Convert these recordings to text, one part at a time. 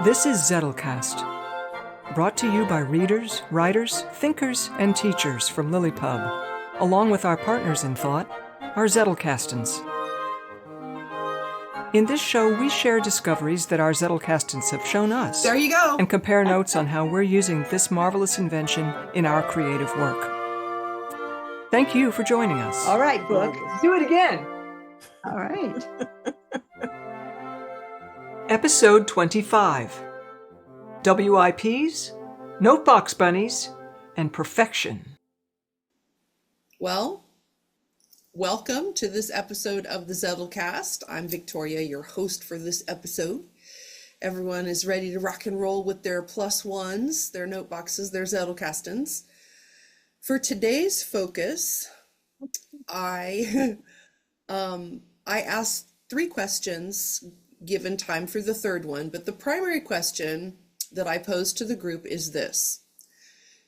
This is Zettelcast, brought to you by readers, writers, thinkers, and teachers from Lilypub, along with our partners in thought, our Zettelkastens. In this show, we share discoveries that our Zettelkastens have shown us. There you go. And compare notes on how we're using this marvelous invention in our creative work. Thank you for joining us. All right, Book. Let's do it again. All right. Episode 25. WIPs, Notebox Bunnies, and Perfection. Well, welcome to this episode of the Zettelcast. I'm Victoria, your host for this episode. Everyone is ready to rock and roll with their plus ones, their note boxes, their Zettelkastens. For today's focus, I asked 3 questions, given time for the third one, but the primary question that I posed to the group is this.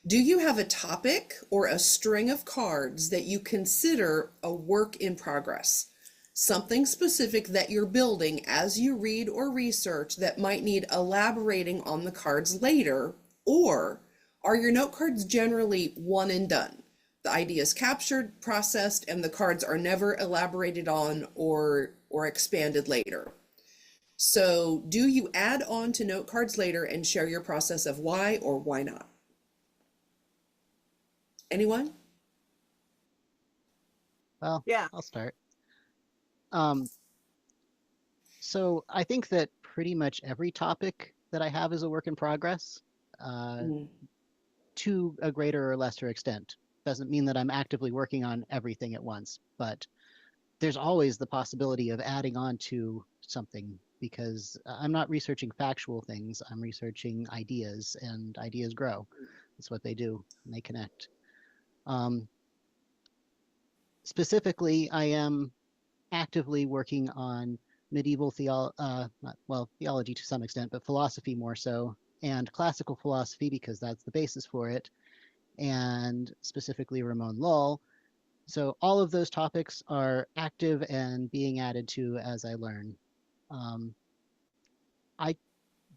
Do you have a topic or a string of cards that you consider a work in progress? Something specific that you're building as you read or research that might need elaborating on the cards later, or are your note cards generally one and done? The idea is captured, processed, and the cards are never elaborated on or expanded later. So do you add on to note cards later and share your process of why or why not? Anyone? Well, Yeah. I'll start. So I think that pretty much every topic that I have is a work in progress, to a greater or lesser extent. Doesn't mean that I'm actively working on everything at once, but there's always the possibility of adding on to something, because I'm not researching factual things. I'm researching ideas, and ideas grow. That's what they do, and they connect. Specifically, I am actively working on medieval theology to some extent, but philosophy more so, and classical philosophy because that's the basis for it, and specifically Ramon Lull. So all of those topics are active and being added to as I learn. I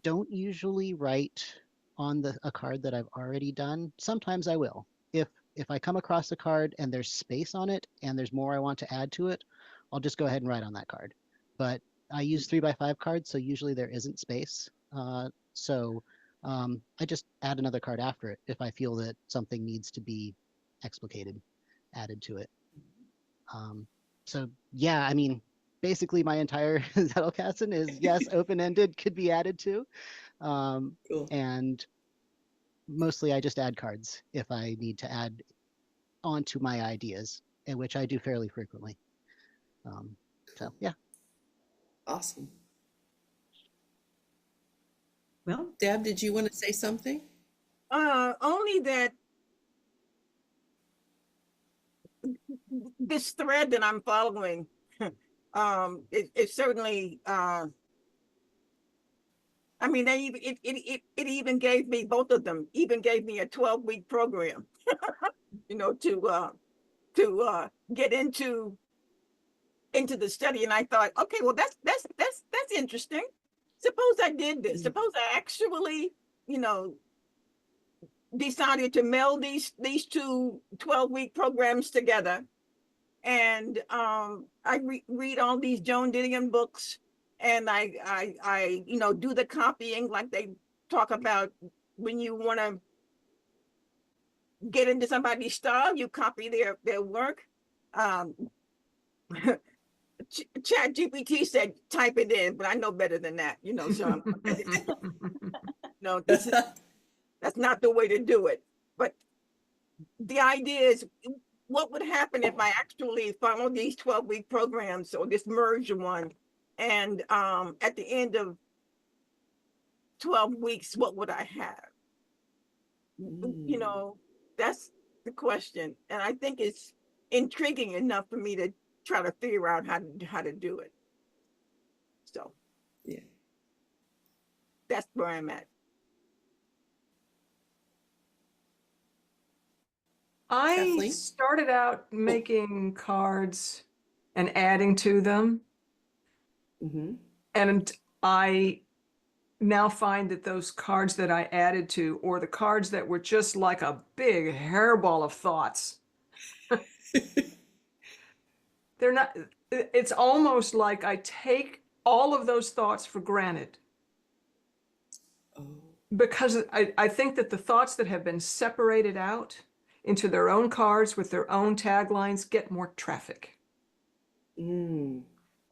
don't usually write on a card that I've already done. Sometimes I will. If I come across a card and there's space on it and there's more I want to add to it, I'll just go ahead and write on that card. But I use 3x5 cards, so usually there isn't space. So I just add another card after it if I feel that something needs to be explicated, added to it. So yeah, I mean, basically my entire Zettelkasten is, yes, open-ended, could be added to. Cool. And mostly I just add cards if I need to add onto my ideas, and which I do fairly frequently. So yeah. Awesome. Well, Deb, did you want to say something? Only that this thread that I'm following, it certainly, I mean, it even gave me, both of them even gave me a 12-week program, to get into the study. And I thought, okay, well, that's interesting. Suppose I did this. Suppose I actually, decided to meld these two 12-week programs together. And I read all these Joan Didion books, and I do the copying like they talk about when you want to get into somebody's style, you copy their work. Chat GPT said type it in, but I know better than that, so that's not the way to do it. But the idea is, what would happen if I actually follow these 12-week programs or this merge one, and at the end of 12 weeks, what would I have? That's the question. And I think it's intriguing enough for me to try to figure out how to do it. So Yeah, that's where I'm at. I Kathleen? started out making cards and adding to them, Mm-hmm. and I now find that those cards that I added to, or the cards that were just like a big hairball of thoughts, they're not, it's almost like I take all of those thoughts for granted. Oh. Because I think that the thoughts that have been separated out into their own cards with their own taglines get more traffic Mm.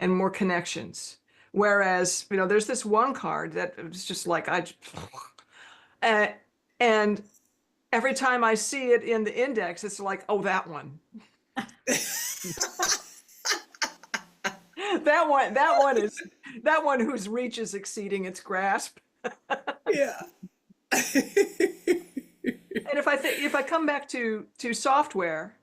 and more connections. Whereas, there's this one card that was just like, and every time I see it in the index, it's like, oh, that one. that one whose reach is exceeding its grasp. Yeah. And if I come back to software,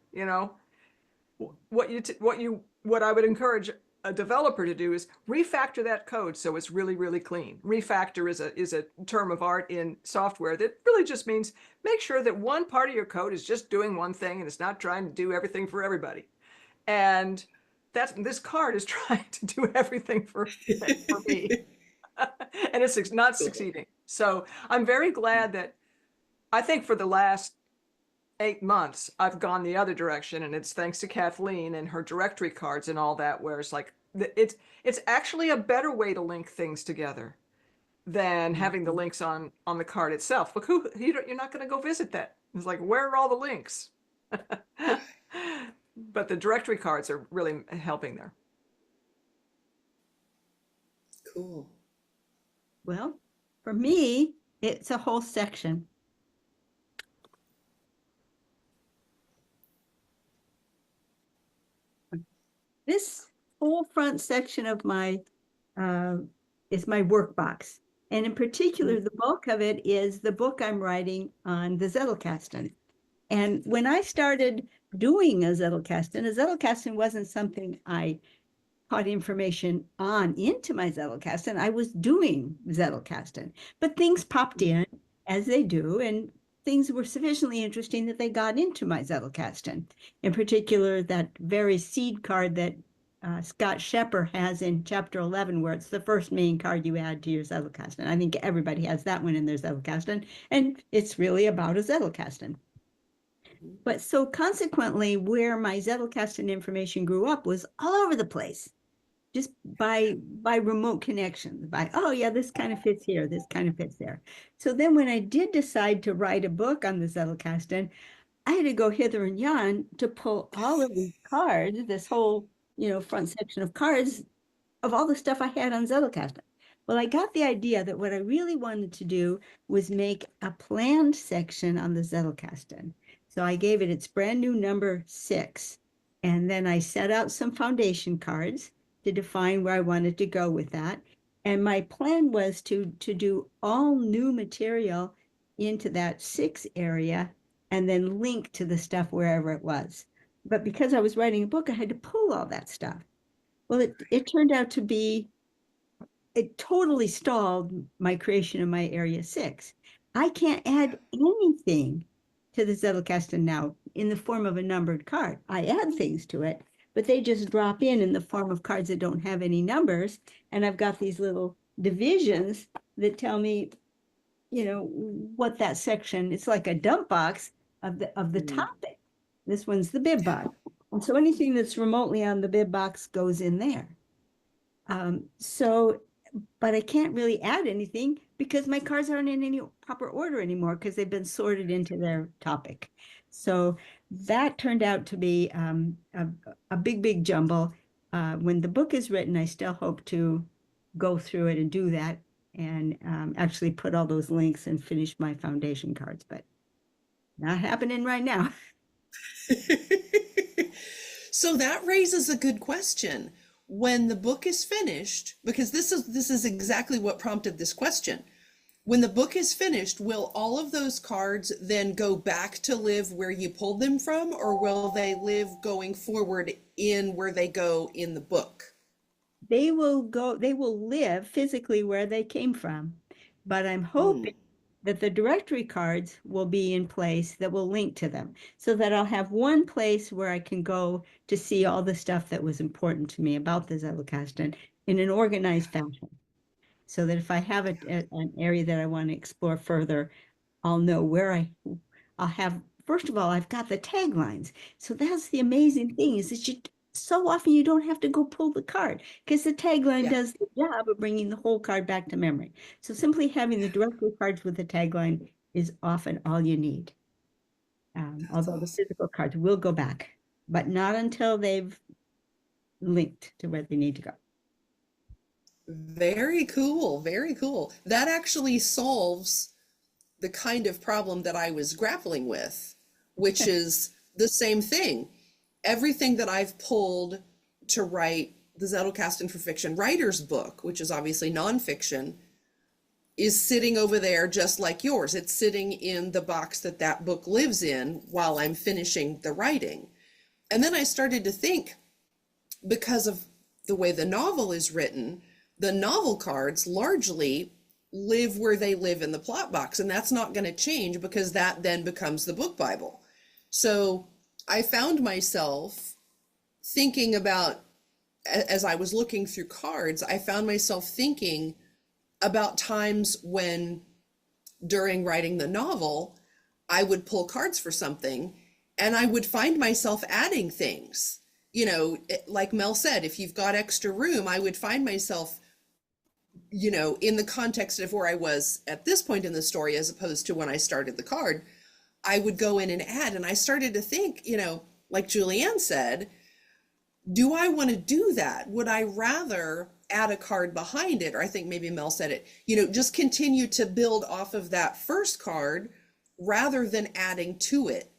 what I would encourage a developer to do is refactor that code so it's really, really clean. Refactor is a term of art in software that really just means make sure that one part of your code is just doing one thing and it's not trying to do everything for everybody. And this card is trying to do everything for me. And it's not succeeding. So I'm very glad that I think for the last 8 months, I've gone the other direction, and it's thanks to Kathleen and her directory cards and all that, where it's like, it's actually a better way to link things together than having the links on the card itself. Look, you're not going to go visit that. It's like, where are all the links? But the directory cards are really helping there. Cool. Well, for me, it's a whole section. This whole front section of my is my work box. And in particular, the bulk of it is the book I'm writing on the Zettelkasten. And when I started doing a Zettelkasten wasn't something I caught information on into my Zettelkasten. I was doing Zettelkasten, but things popped in as they do, and things were sufficiently interesting that they got into my Zettelkasten. In particular, that very seed card that Scott Shepper has in chapter 11, where it's the first main card you add to your Zettelkasten. I think everybody has that one in their Zettelkasten, and it's really about a Zettelkasten. But so consequently, where my Zettelkasten information grew up was all over the place, just by remote connections, oh yeah, this kind of fits here, this kind of fits there. So then when I did decide to write a book on the Zettelkasten, I had to go hither and yon to pull all of these cards, this whole, front section of cards of all the stuff I had on Zettelkasten. Well, I got the idea that what I really wanted to do was make a planned section on the Zettelkasten. So I gave it its brand new number 6. And then I set out some foundation cards to define where I wanted to go with that. And my plan was to do all new material into that 6 area and then link to the stuff wherever it was. But because I was writing a book, I had to pull all that stuff. Well, it turned out to be, it totally stalled my creation of my area 6. I can't add anything to the Zettelkasten now in the form of a numbered card. I add things to it, but they just drop in the form of cards that don't have any numbers. And I've got these little divisions that tell me, what that section, it's like a dump box of the topic. This one's the bib box. And so anything that's remotely on the bib box goes in there. But I can't really add anything because my cards aren't in any proper order anymore because they've been sorted into their topic. So that turned out to be a big jumble. When the book is written, I still hope to go through it and do that and actually put all those links and finish my foundation cards, but not happening right now. So that raises a good question. When the book is finished, because this is exactly what prompted this question. When the book is finished, will all of those cards then go back to live where you pulled them from, or will they live going forward in where they go in the book? They will live physically where they came from, but I'm hoping that the directory cards will be in place that will link to them so that I'll have one place where I can go to see all the stuff that was important to me about the Zettelkasten in an organized fashion. so that if I have an area that I want to explore further, I'll know where I'll have, first of all, I've got the taglines. So that's the amazing thing is that so often you don't have to go pull the card because the tagline Yeah. does the job of bringing the whole card back to memory. So simply having the directory cards with the tagline is often all you need. That's Although the awesome. physical cards will go back, but not until they've linked to where they need to go. Very cool. Very cool. That actually solves the kind of problem that I was grappling with, which is the same thing. Everything that I've pulled to write the Zettelkasten for Fiction writer's book, which is obviously nonfiction, is sitting over there just like yours. It's sitting in the box that that book lives in while I'm finishing the writing. And then I started to think, because of the way the novel is written, the novel cards largely live where they live in the plot box, and that's not going to change because that then becomes the book Bible. So I found myself thinking about, as I was looking through cards, I found myself thinking about times when during writing the novel, I would pull cards for something and I would find myself adding things. You know, like Mel said, if you've got extra room, I would find myself, you know, in the context of where I was at this point in the story, as opposed to when I started the card, I would go in and add. And I started to think, you know, like Julianne said, do I want to do that? Would I rather add a card behind it? Or I think maybe Mel said it, you know, just continue to build off of that first card rather than adding to it.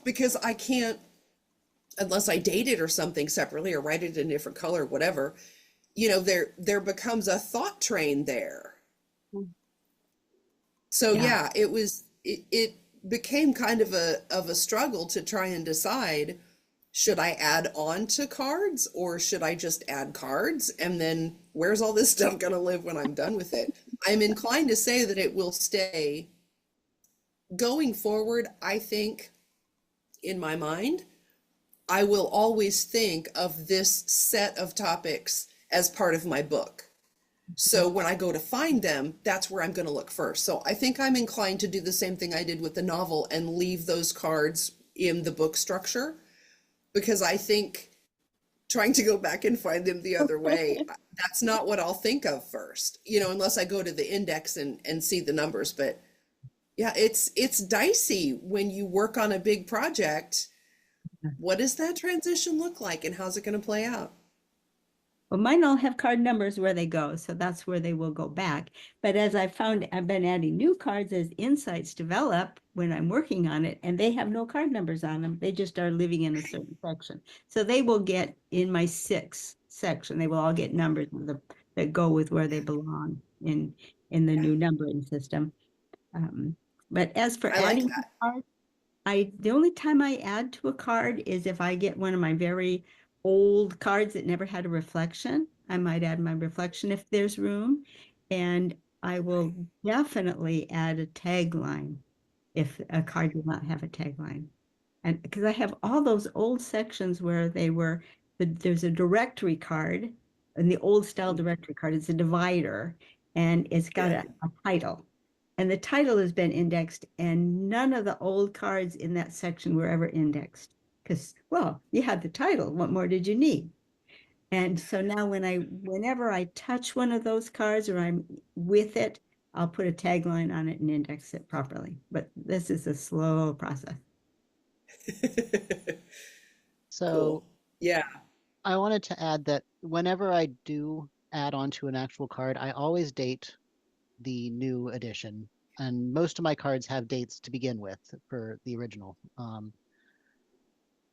Because I can't, unless I date it or something separately or write it in a different color, whatever, you know, there becomes a thought train there. So yeah, it became kind of a struggle to try and decide, should I add on to cards or should I just add cards? And then where's all this stuff going to live when I'm done with it? I'm inclined to say that it will stay going forward. I think in my mind, I will always think of this set of topics as part of my book. So when I go to find them, that's where I'm going to look first. So I think I'm inclined to do the same thing I did with the novel and leave those cards in the book structure, because I think trying to go back and find them the other way, that's not what I'll think of first, you know, unless I go to the index and see the numbers. But yeah, it's dicey when you work on a big project. What does that transition look like and how's it going to play out? Well, mine all have card numbers where they go, so that's where they will go back. But as I found, I've been adding new cards as insights develop when I'm working on it, and they have no card numbers on them. They just are living in a certain section. So they will get in my 6 section. They will all get numbers that go with where they belong in the new numbering system. But as for I like adding that. cards, the only time I add to a card is if I get one of my very old cards that never had a reflection. I might add my reflection if there's room. And I will definitely add a tagline if a card does not have a tagline. And because I have all those old sections where there's a directory card, and the old style directory card is a divider, and it's got Yeah. a title. And the title has been indexed, and none of the old cards in that section were ever indexed. Because, well, you had the title. What more did you need? And so now whenever I touch one of those cards or I'm with it, I'll put a tagline on it and index it properly. But this is a slow process. So Cool. Yeah. I wanted to add that whenever I do add on to an actual card, I always date the new edition. And most of my cards have dates to begin with for the original.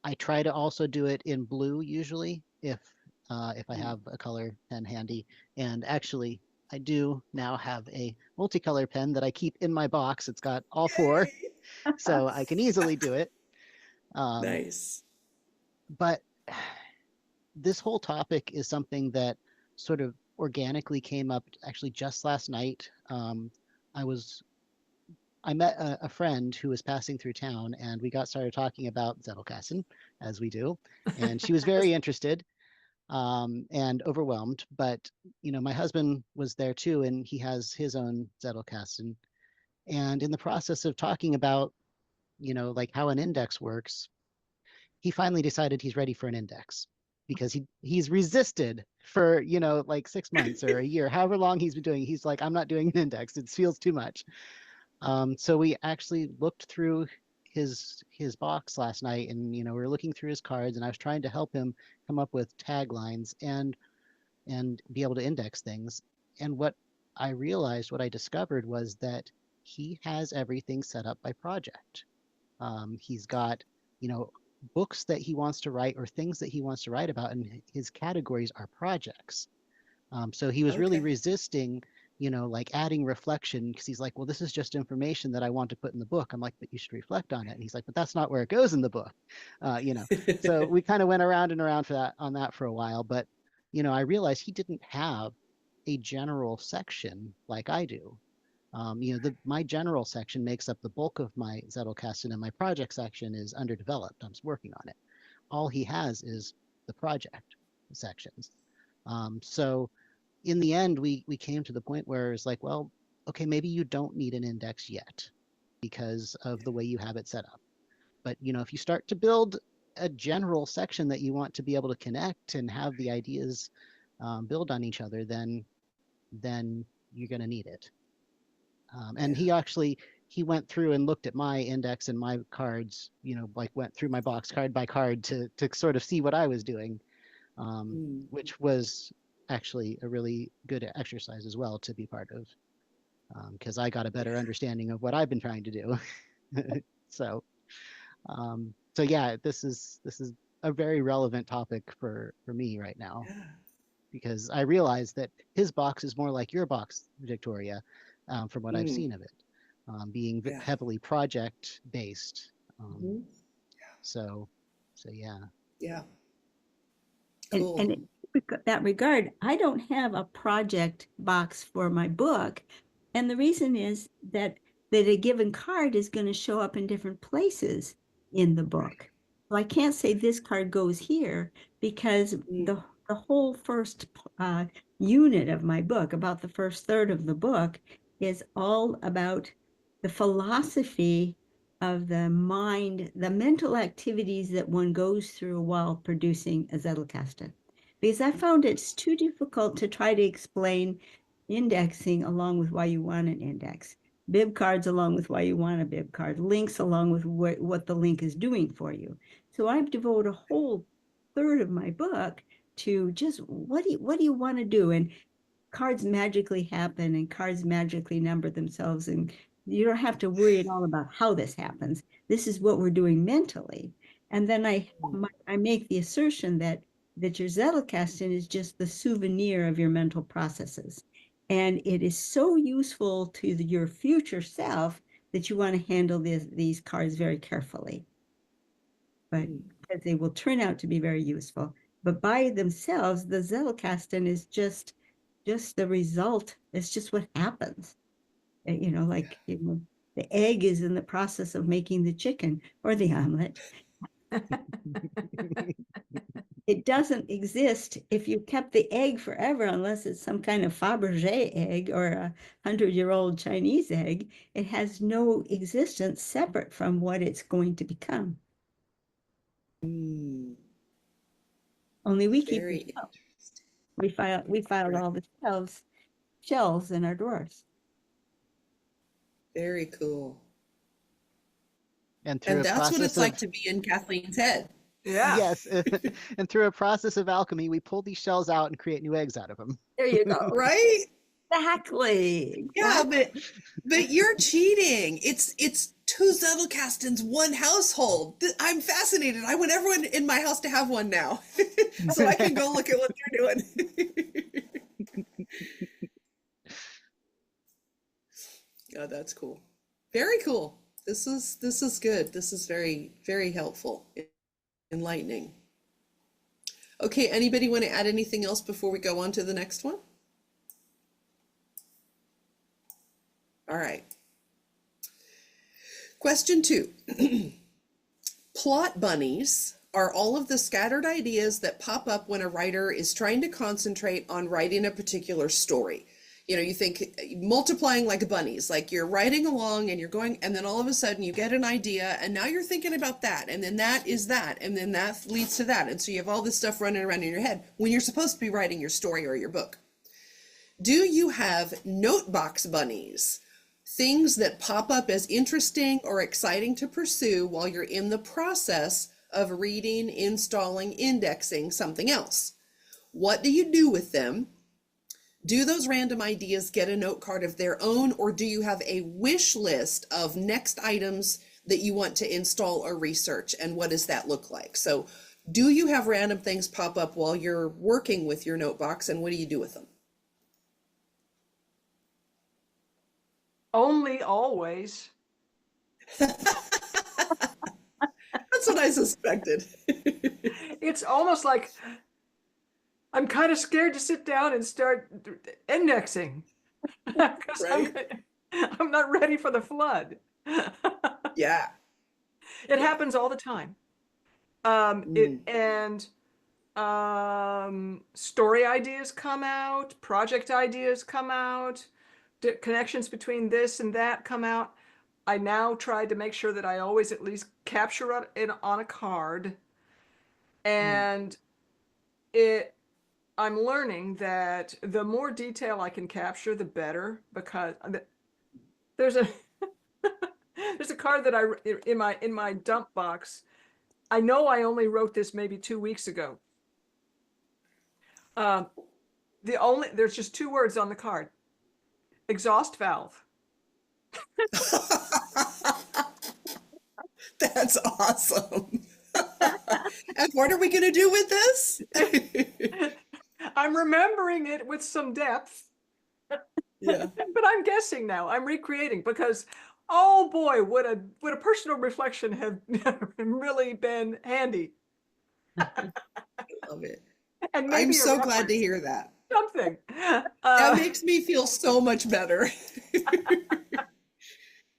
I try to also do it in blue usually if I have a color pen handy. And actually, I do now have a multicolor pen that I keep in my box. It's got all 4, so I can easily do it. Nice. But this whole topic is something that sort of organically came up actually just last night. I met a friend who was passing through town, and we got started talking about Zettelkasten, as we do, and she was very interested. and overwhelmed. But my husband was there too, and he has his own Zettelkasten. And in the process of talking about, like how an index works, he finally decided he's ready for an index because he's resisted for like 6 months or a year, however long he's been doing. He's like, I'm not doing an index. It feels too much. So we actually looked through his box last night, and we were looking through his cards, and I was trying to help him come up with taglines and be able to index things. And what I discovered was that he has everything set up by project. He's got, books that he wants to write or things that he wants to write about, and his categories are projects. So he was really Okay. resisting, like adding reflection because he's like, well, this is just information that I want to put in the book. I'm like, but you should reflect on it. And he's like, but that's not where it goes in the book. So we kind of went around and around on that for a while. But, I realized he didn't have a general section like I do. My general section makes up the bulk of my Zettelkasten, and my project section is underdeveloped. I'm working on it. All he has is the project sections. So in the end, we came to the point where it's like, well, okay, maybe you don't need an index yet because of the way you have it set up. But if you start to build a general section that you want to be able to connect and have the ideas build on each other, then you're going to need it. And he went through and looked at my index and my cards, like went through my box card by card to sort of see what I was doing, which was actually a really good exercise as well to be part of, because I got a better understanding of what I've been trying to do. So, so yeah, this is a very relevant topic for me right now, because I realize that his box is more like your box, Victoria, from what I've seen of it, being Yeah. heavily project based. Mhm. So yeah. Yeah. And, Cool. and in that regard, I don't have a project box for my book. And the reason is that a given card is going to show up in different places in the book. So I can't say this card goes here because the whole first unit of my book, about the first third of the book, is all about the philosophy of the mind, the mental activities that one goes through while producing a Zettelkasten. Because I found it's too difficult to try to explain indexing along with why you want an index, bib cards along with why you want a bib card, links along with what the link is doing for you. So I've devoted a whole third of my book to just what do you want to do? And cards magically happen and cards magically number themselves, and you don't have to worry at all about how this happens. This is what we're doing mentally. And then I make the assertion that your Zettelkasten is just the souvenir of your mental processes. And it is so useful to your future self that you want to handle these cards very carefully. But because they will turn out to be very useful. But by themselves, the Zettelkasten is just the result. It's just what happens. The egg is in the process of making the chicken or the omelet. It doesn't exist if you kept the egg forever, unless it's some kind of Fabergé egg or a 100-year-old Chinese egg. It has no existence separate from what it's going to become. Only we keep Very it up. interesting. We filed all the shelves in our drawers. Very cool. And through And a that's what process it's like to be in Kathleen's head. Yeah, yes, and through a process of alchemy, we pull these shells out and create new eggs out of them. There you go. Right? Exactly. Yeah, but you're cheating. It's two Zettelkastens, one household. I'm fascinated. I want everyone in my house to have one now, so I can go look at what they're doing. Oh, that's cool. Very cool. This is good. This is very, very helpful, enlightening. Okay, anybody want to add anything else before we go on to the next one? All right. Question 2. Plot bunnies are all of the scattered ideas that pop up when a writer is trying to concentrate on writing a particular story. You know, you think multiplying like bunnies, like you're writing along and you're going, and then all of a sudden you get an idea, and now you're thinking about that, and then that is that, and then that leads to that. And so you have all this stuff running around in your head when you're supposed to be writing your story or your book. Do you have Notebox Bunnies? Things that pop up as interesting or exciting to pursue while you're in the process of reading, installing, indexing something else. What do you do with them? Do those random ideas get a note card of their own, or do you have a wish list of next items that you want to install or research, and what does that look like? So do you have random things pop up while you're working with your notebox, and what do you do with them? Only always. That's what I suspected. It's almost like I'm kind of scared to sit down and start indexing because Right? I'm not ready for the flood. Yeah. It happens all the time. Story ideas come out, project ideas come out, connections between this and that come out. I now try to make sure that I always at least capture it on a card. And I'm learning that the more detail I can capture, the better, because there's a there's a card that in my dump box. I know I only wrote this maybe 2 weeks ago. There's just 2 words on the card. Exhaust valve. That's awesome. And what are we going to do with this? I'm remembering it with some depth. Yeah. But I'm guessing now. I'm recreating because, oh boy, would a personal reflection have really been handy. I love it. And I'm maybe so glad to hear that. something. That makes me feel so much better.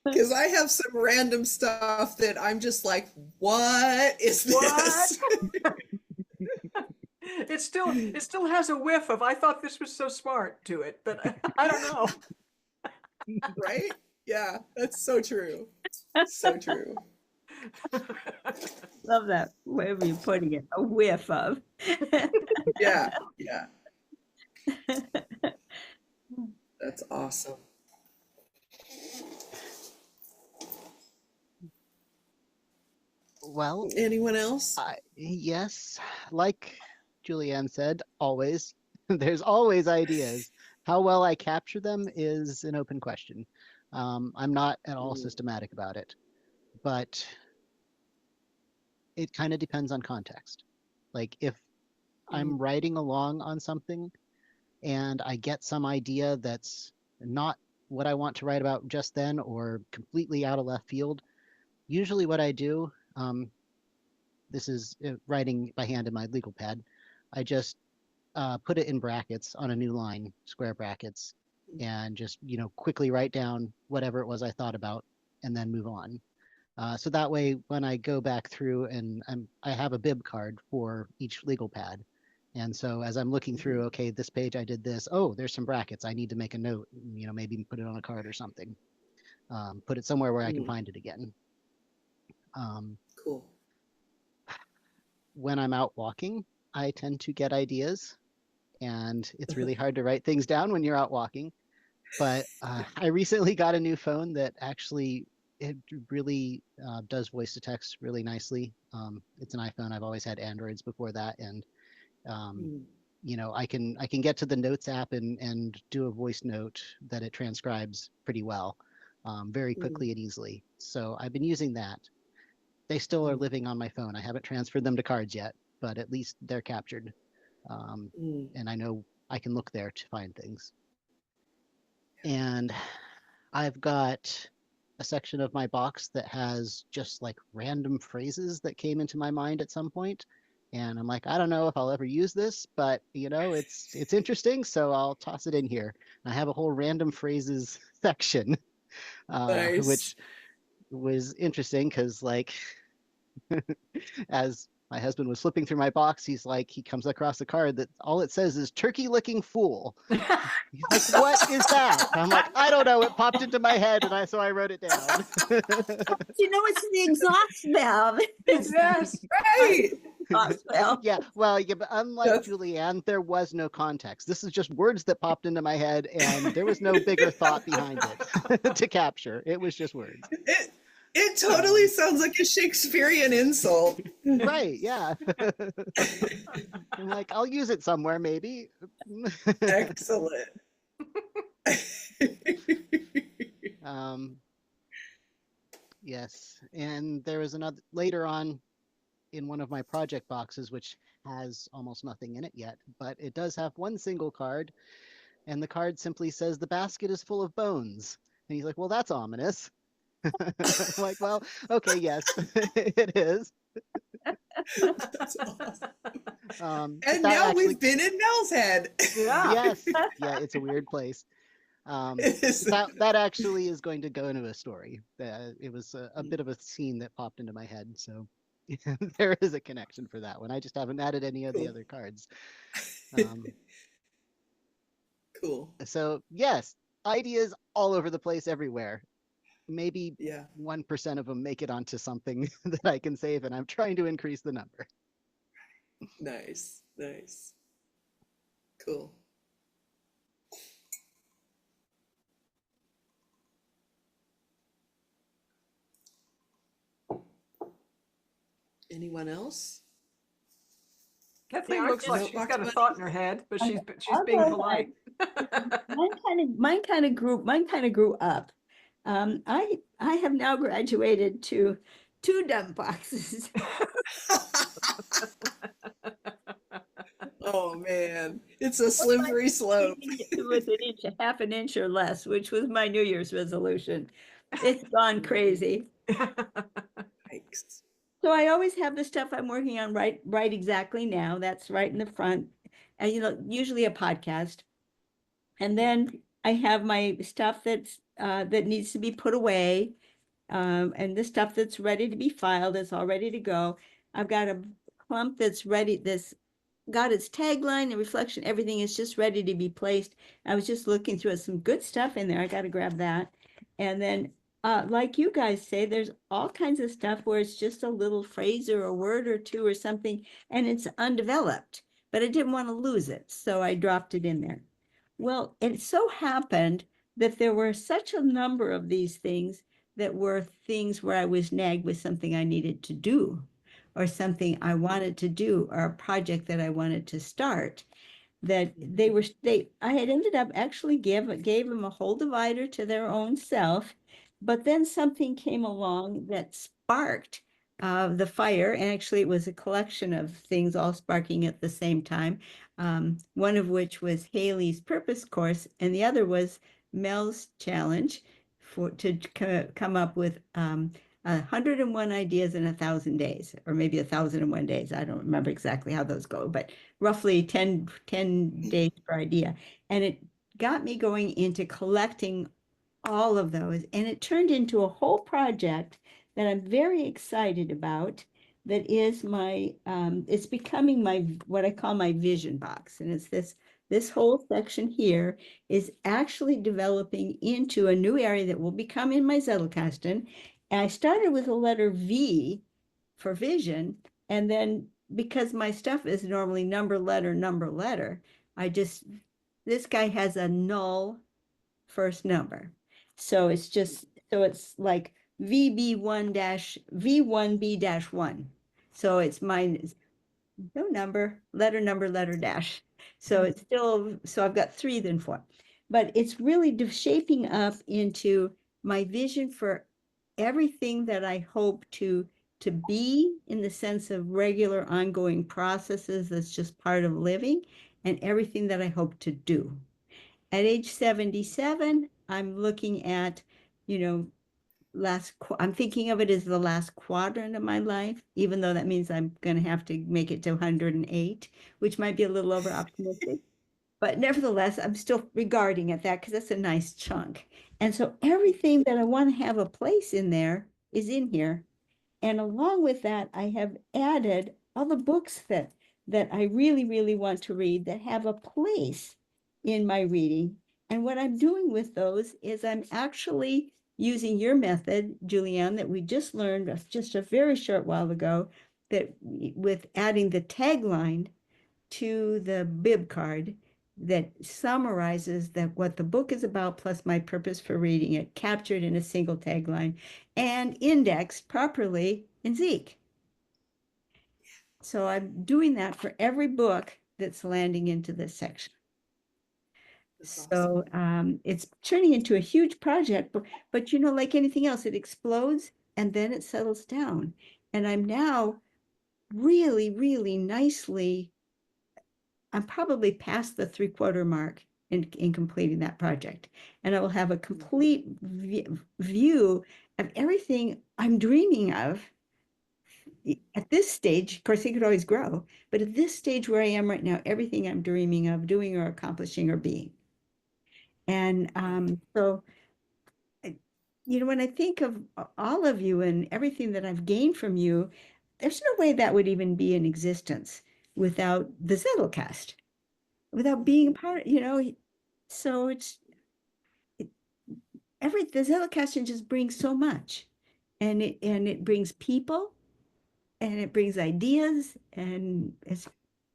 Because I have some random stuff that I'm just like, what is this? It still has a whiff of I thought this was so smart to it, but I don't know. Right? Yeah, that's so true. So true. Love that way of you putting it, a whiff of. Yeah, yeah. That's awesome. Well, Anyone else? yes, like Julianne said, always. There's always ideas. How well I capture them is an open question. I'm not at all systematic about it, but it kind of depends on context. Like if I'm writing along on something and I get some idea that's not what I want to write about just then or completely out of left field, usually what I do, this is writing by hand in my legal pad, I just put it in brackets on a new line, square brackets, and just, quickly write down whatever it was I thought about and then move on. So that way, when I go back through and I have a bib card for each legal pad. And so as I'm looking through, okay, this page I did this. Oh, there's some brackets. I need to make a note, maybe put it on a card or something. Put it somewhere where I can find it again. Cool. When I'm out walking, I tend to get ideas, and it's really hard to write things down when you're out walking. But I recently got a new phone that actually it really does voice to text really nicely. It's an iPhone. I've always had Androids before that, and I can get to the Notes app and do a voice note that it transcribes pretty well, very quickly and easily. So I've been using that. They still are living on my phone. I haven't transferred them to cards yet, but at least they're captured. And I know I can look there to find things. And I've got a section of my box that has just like random phrases that came into my mind at some point. And I'm like, I don't know if I'll ever use this, but it's interesting, so I'll toss it in here. And I have a whole random phrases section, Nice. which was interesting because, like, as my husband was flipping through my box. He's like, he comes across a card that all it says is turkey licking fool. He's like, what is that? I'm like, I don't know. It popped into my head, and so I wrote it down. You know, it's the exhaust valve. Yes. Right. Exhaust valve. Yeah, well, yeah, but unlike That's- Julianne, there was no context. This is just words that popped into my head, and there was no bigger thought behind it to capture. It was just words. It totally sounds like a Shakespearean insult. Right, yeah. I'm like, I'll use it somewhere, maybe. Excellent. Yes, and there was another later on in one of my project boxes, which has almost nothing in it yet, but it does have one single card, and the card simply says, "The basket is full of bones." And he's like, "Well, that's ominous." I'm like, "Well, okay, yes, it is." That's awesome. But And that now actually- we've been in Mel's head. Yeah. Yes, yeah, it's a weird place. It is. That actually is going to go into a story. It was a bit of a scene that popped into my head, so there is a connection for that one. I just haven't added any of the Cool. other cards. Cool. So yes, ideas all over the place everywhere. Maybe Yeah. 1% of them make it onto something that I can save, and I'm trying to increase the number. Nice. Nice. Cool. Anyone else? Kathleen Yeah, looks like just- she's got a thought in her head, but she's I'll being go polite. Mine kind of grew up. I have now graduated to 2 dump boxes. Oh man, it's a slippery slope. With an inch, half an inch or less, which was my New Year's resolution. It's gone crazy. Yikes. So I always have the stuff I'm working on right exactly now. That's right in the front. And usually a podcast. And then I have my stuff that needs to be put away. And the stuff that's ready to be filed, that's all ready to go. I've got a clump that's ready, that's got its tagline and reflection, everything is just ready to be placed. I was just looking through some good stuff in there. I got to grab that. And then like you guys say, there's all kinds of stuff where it's just a little phrase or a word or two or something, and it's undeveloped, but I didn't want to lose it, so I dropped it in there. Well, it so happened that there were such a number of these things that were things where I was nagged with something I needed to do, or something I wanted to do, or a project that I wanted to start, that I had ended up actually gave them a whole divider to their own self. But then something came along that sparked the fire. And actually, it was a collection of things all sparking at the same time. One of which was Haley's purpose course, and the other was Mel's challenge to come up with 101 ideas in 1,000 days, or maybe 1,001 days. I don't remember exactly how those go, but roughly 10 days per idea. And it got me going into collecting all of those, and it turned into a whole project that I'm very excited about. That is it's becoming what I call my vision box. And it's this whole section here is actually developing into a new area that will become in my Zettelkasten. And I started with a letter V for vision, and then because my stuff is normally number, letter, this guy has a null first number. So it's like V1B-1. So it's mine, no number, letter dash. So it's still, so I've got 3 then 4. But it's really shaping up into my vision for everything that I hope to be, in the sense of regular ongoing processes that's just part of living, and everything that I hope to do. At age 77, I'm looking at, I'm thinking of it as the last quadrant of my life, even though that means I'm going to have to make it to 108, which might be a little over optimistic. But nevertheless, I'm still regarding it that, because that's a nice chunk. And so everything that I want to have a place in there is in here. And along with that, I have added books that I really, really want to read that have a place in my reading. And what I'm doing with those is I'm actually using your method, Julianne, that we just learned just a very short while ago, that with adding the tagline to the bib card that summarizes that what the book is about plus my purpose for reading it, captured in a single tagline and indexed properly in Zeek. So I'm doing that for every book that's landing into this section. That's So awesome. it's turning into a huge project, but you know, like anything else, it explodes and then it settles down. And I'm now really, really nicely, I'm probably past the 3/4 mark in completing that project. And I will have a complete view of everything I'm dreaming of at this stage. Of course, it could always grow, but at this stage where I am right now, everything I'm dreaming of doing or accomplishing or being. And so, you know, when I think of all of you and everything that I've gained from you, there's no way that would even be in existence without the Zettelcast, without being a part, you know. So it's it, the Zettelkasten just brings so much, and it brings people, and it brings ideas, and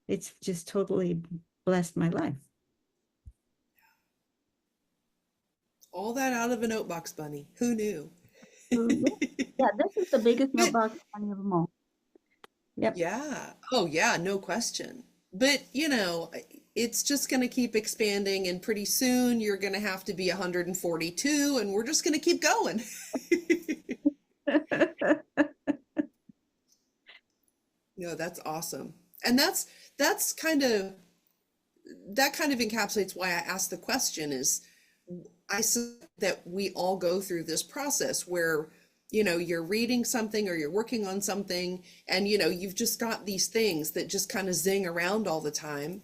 it's just totally blessed my life. All that out of a Notebox Bunny. Who knew? So, yeah, this is the biggest But Notebox Bunny of them all. Yep. yeah. Oh, yeah, no question. But, you know, it's just going to keep expanding, and pretty soon you're going to have to be 142, and we're just going to keep going. No, that's awesome. And that's kind of that kind of encapsulates why I asked the question is I see that we all go through this process where, you know, you're reading something or you're working on something and, you know, you've just got these things that just kind of zing around all the time.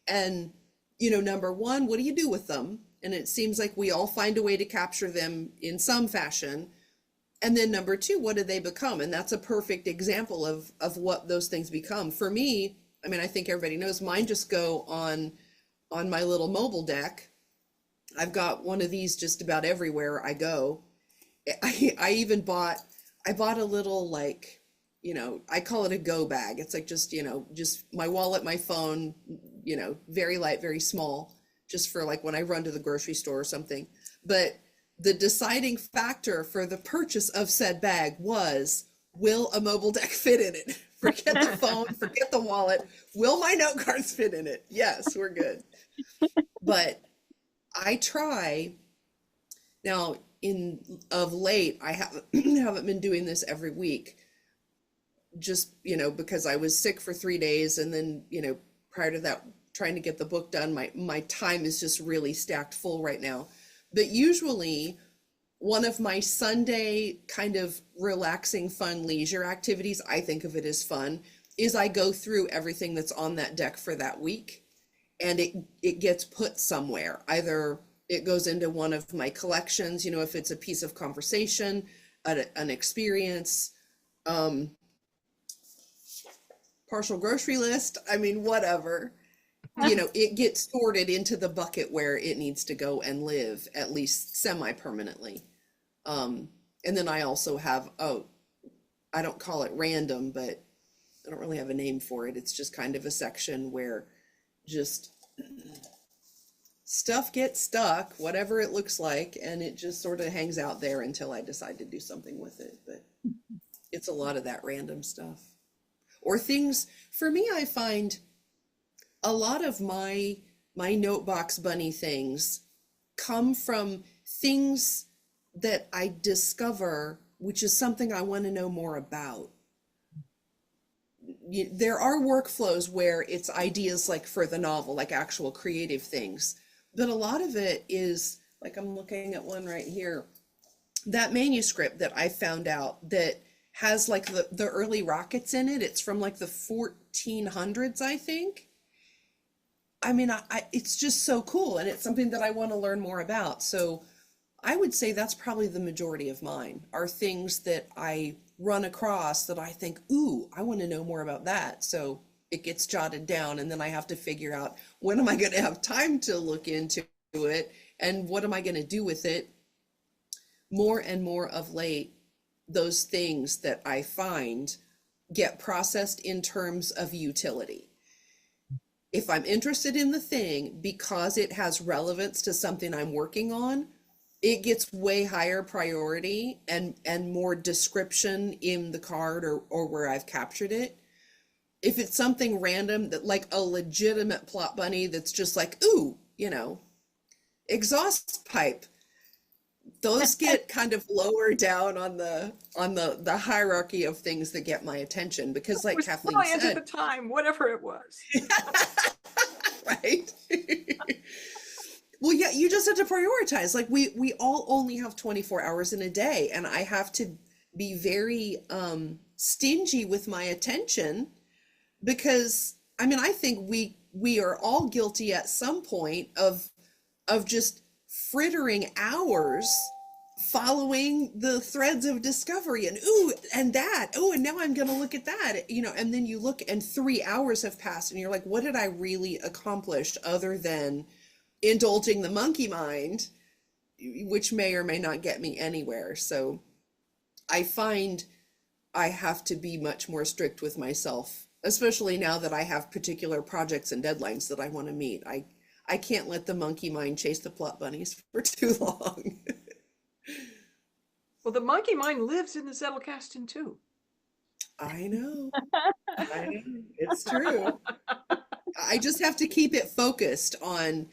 And, you know, number one, what do you do with them? And it seems like we all find a way to capture them in some fashion. And then number two, what do they become? And that's a perfect example of what those things become. For me, I mean, I think everybody knows mine just go on my little mobile deck. I've got one of these just about everywhere I go. I even bought a little, like, you know, I call it a go bag. It's like just, you know, just my wallet, my phone, you know, very light, very small, just for like when I run to the grocery store or something. But the deciding factor for the purchase of said bag was, will a mobile deck fit in it? Forget the phone, forget the wallet. Will my note cards fit in it? Yes, we're good. But I try now, of late, I haven't been doing this every week, just, you know, because I was sick for 3 days, and then, you know, prior to that, trying to get the book done, my time is just really stacked full right now. But usually one of my Sunday kind of relaxing, fun leisure activities, I think of it as fun, is I go through everything that's on that deck for that week, and it gets put somewhere. Either it goes into one of my collections, you know, if it's a piece of conversation, an experience, partial grocery list, I mean, whatever, you know, it gets sorted into the bucket where it needs to go and live, at least semi-permanently. And then I also have, I don't call it random, but I don't really have a name for it. It's just kind of a section where just stuff gets stuck, whatever it looks like, and it just sort of hangs out there until I decide to do something with it. But it's a lot of that random stuff. Or things, for me, I find a lot of my Notebox Bunny things come from things that I discover, which is something I want to know more about. There are workflows where it's ideas like for the novel, like actual creative things, but a lot of it is like, I'm looking at one right here, that manuscript that I found out that has like the early rockets in it. It's from like the 1400s, I think. I mean, it's just so cool, and it's something that I want to learn more about. So I would say that's probably the majority of mine are things that I run across that I think, ooh, I want to know more about that. So it gets jotted down, and then I have to figure out when am I going to have time to look into it and what am I going to do with it. More and more of late, those things that I find get processed in terms of utility. If I'm interested in the thing because it has relevance to something I'm working on, it gets way higher priority and more description in the card or where I've captured it. If it's something random that like a legitimate plot bunny that's just like, ooh, exhaust pipe, those get kind of lower down on the hierarchy of things that get my attention, because like Kathleen brilliant said, at the time, whatever it was. right? Well, yeah, you just have to prioritize. Like we all only have 24 hours in a day, and I have to be very stingy with my attention, because I mean, I think we are all guilty at some point of just frittering hours following the threads of discovery, and ooh, and that, oh, and now I'm gonna look at that, and then you look and 3 hours have passed and you're like, what did I really accomplish other than indulging the monkey mind, which may or may not get me anywhere. So I find I have to be much more strict with myself, especially now that I have particular projects and deadlines that I want to meet. I can't let the monkey mind chase the plot bunnies for too long. Well, the monkey mind lives in the Zettelkasten too. I know. It's true. I just have to keep it focused on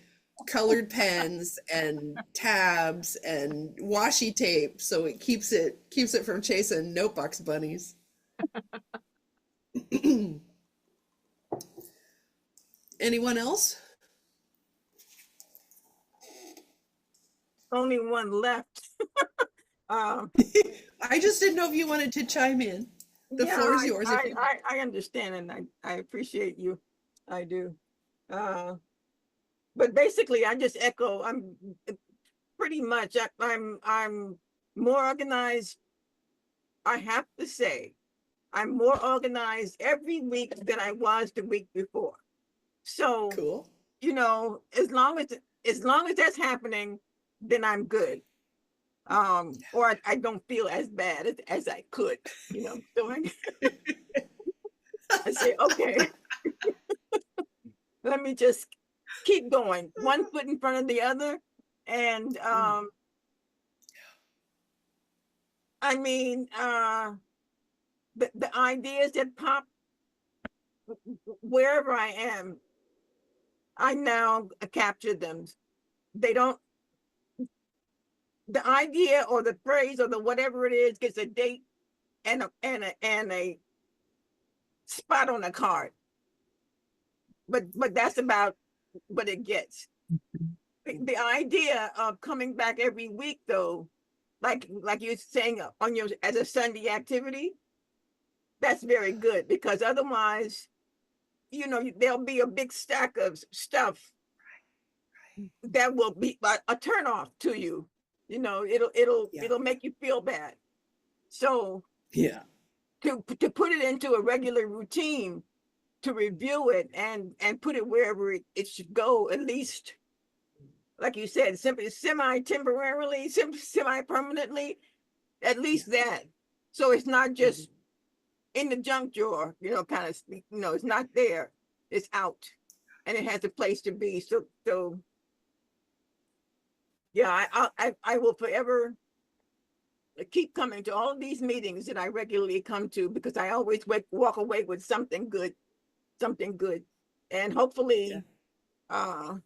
colored pens and tabs and washi tape, so it keeps it from chasing Notebox Bunnies. Anyone else? Only one left. I just didn't know if you wanted to chime in. The floor is yours. I understand, and I appreciate you. I do. But basically, I just echo. I'm pretty much. I'm more organized. I have to say, I'm more organized every week than I was the week before. So Cool. as long as that's happening, then I'm good. Or I don't feel as bad as I could, So I say, okay, let me just keep going, one foot in front of the other. And I mean, the ideas that pop wherever I am, I now capture them. They don't, the idea or the phrase or the whatever it is gets a date and a spot on a card. But that's about what it gets. The idea of coming back every week, though, like you're saying on your as a Sunday activity, that's very good, because otherwise, there'll be a big stack of stuff that will be a turnoff to you. It'll make you feel bad. So Yeah. to put it into a regular routine, to review it and put it wherever it should go, at least, like you said, semi-temporarily, semi-permanently, at least that. So it's not just in the junk drawer, kind of, it's not there, it's out, and it has a place to be. So yeah, I will forever keep coming to all of these meetings that I regularly come to, because I always walk away with something good, and hopefully I'll